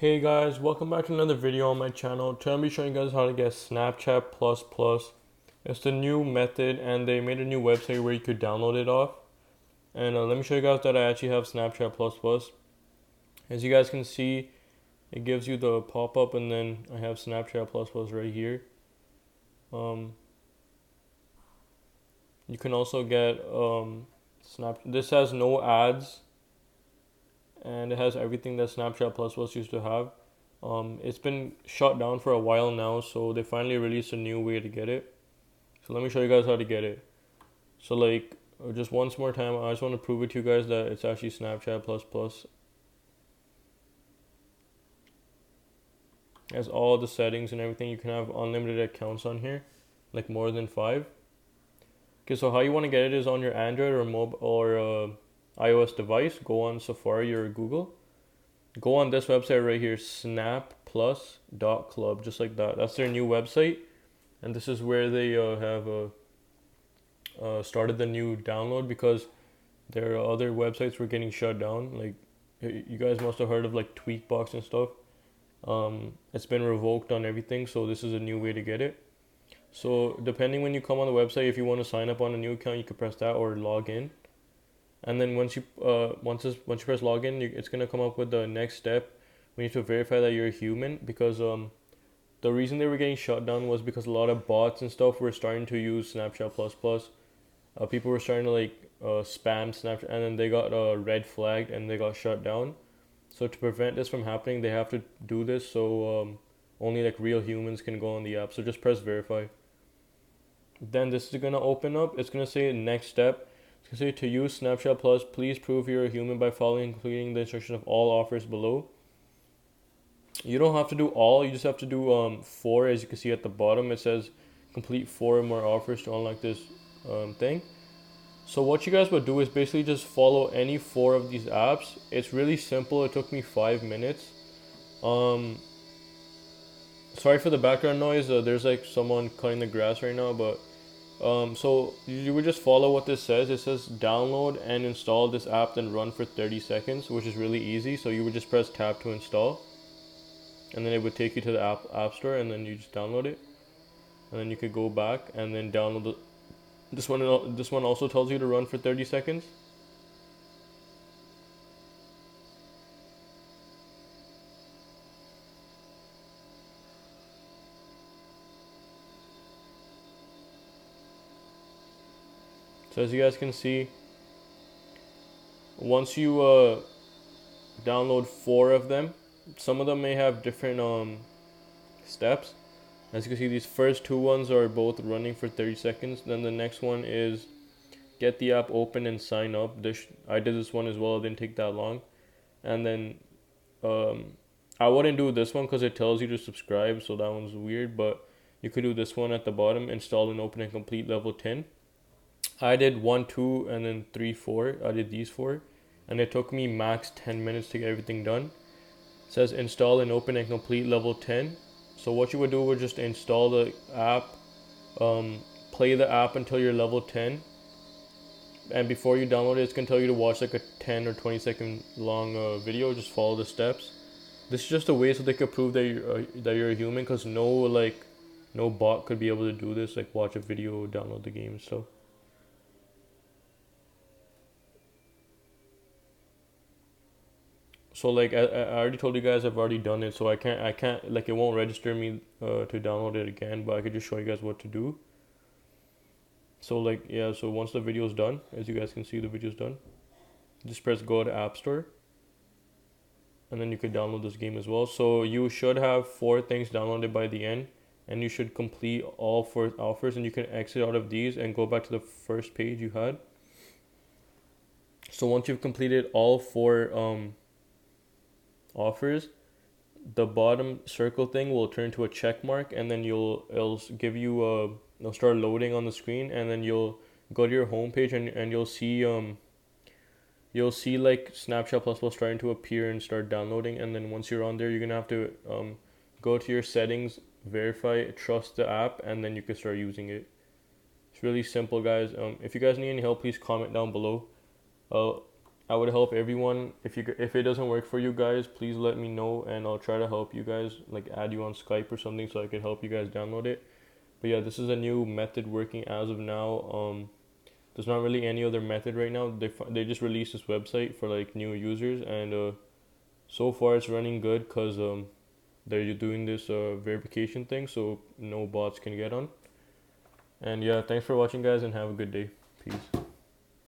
Hey guys, welcome back to another video on my channel. Today I'll be showing you guys how to get Snapchat Plus Plus. It's the new method and they made a new website where you could download it off. And let me show you guys that I actually have Snapchat Plus Plus. As you guys can see, it gives you the pop-up and then I have Snapchat Plus Plus right here. You can also get this has no ads and it has everything that Snapchat Plus Plus used to have. It's been shut down for a while now, so they finally released a new way to get it. So let me show you guys how to get it. So just once more time, I just want to prove it to you guys that it's actually Snapchat Plus Plus. It has all the settings and everything. You can have unlimited accounts on here, like more than 5. Okay, so how you want to get it is on your Android or mobile or iOS device. Go on Safari or Google. Go on this website right here, snapplus.club, just like that. That's their new website, and this is where they have started the new download because their other websites were getting shut down. Like you guys must have heard of like Tweakbox and stuff. It's been revoked on everything, so this is a new way to get it. So depending when you come on the website, if you want to sign up on a new account, you can press that or log in. And then once you press login, it's gonna come up with the next step. We need to verify that you're a human because the reason they were getting shut down was because a lot of bots and stuff were starting to use Snapchat Plus Plus. People were starting to spam Snapchat, and then they got red flagged and they got shut down. So to prevent this from happening, they have to do this so only like real humans can go on the app. So just press verify. Then this is gonna open up. It's gonna say next step. It's gonna say to use Snapchat Plus, please prove you're a human by following including the instruction of all offers below. You don't have to do all, you just have to do 4. As you can see at the bottom, it says complete 4 more offers to unlock this thing. So what you guys would do is basically just follow any 4 of these apps. It's really simple. It took me 5 minutes. Sorry for the background noise. There's like someone cutting the grass right now, but so you would just follow what this says. It says download and install this app, then run for 30 seconds, which is really easy. So you would just press tab to install, and then it would take you to the app store, and then you just download it, and then you could go back and then download this one. This one also tells you to run for 30 seconds. So as you guys can see, once you download 4 of them, some of them may have different steps. As you can see, these first 2 ones are both running for 30 seconds. Then the next one is get the app open and sign up. I did this one as well. It didn't take that long. And then I wouldn't do this one because it tells you to subscribe, so that one's weird. But you could do this one at the bottom, install and open and complete level 10. I did 1, 2, and then 3, 4. I did these 4, and it took me max 10 minutes to get everything done. It says install and open and complete level 10. So what you would do would just install the app, play the app until you're level 10, and before you download it, it's gonna tell you to watch like a 10 or 20-second long video. Just follow the steps. This is just a way so they could prove that you're a human, because no bot could be able to do this, like watch a video, download the game and stuff. So like I already told you guys I've already done it, so I can't like it won't register me to download it again, but I could just show you guys what to do. So like yeah, so once the video is done, as you guys can see the video is done, just press go to App Store, and then you could download this game as well. So you should have 4 things downloaded by the end, and you should complete all 4 offers, and you can exit out of these and go back to the first page you had. So once you've completed all 4 offers, the bottom circle thing will turn to a check mark, and then it'll start loading on the screen, and then you'll go to your home page, and you'll see like Snapchat Plus Plus starting to appear and start downloading. And then once you're on there, you're gonna have to go to your settings, verify, trust the app, and then you can start using it. It's really simple, guys. If you guys need any help, please comment down below. I would help everyone. If it doesn't work for you guys, please let me know, and I'll try to help you guys, like add you on Skype or something, so I could help you guys download it. But yeah, this is a new method working as of now. There's not really any other method right now. They just released this website for like new users, and so far it's running good because they're doing this verification thing, so no bots can get on. And yeah, thanks for watching, guys, and have a good day. Peace.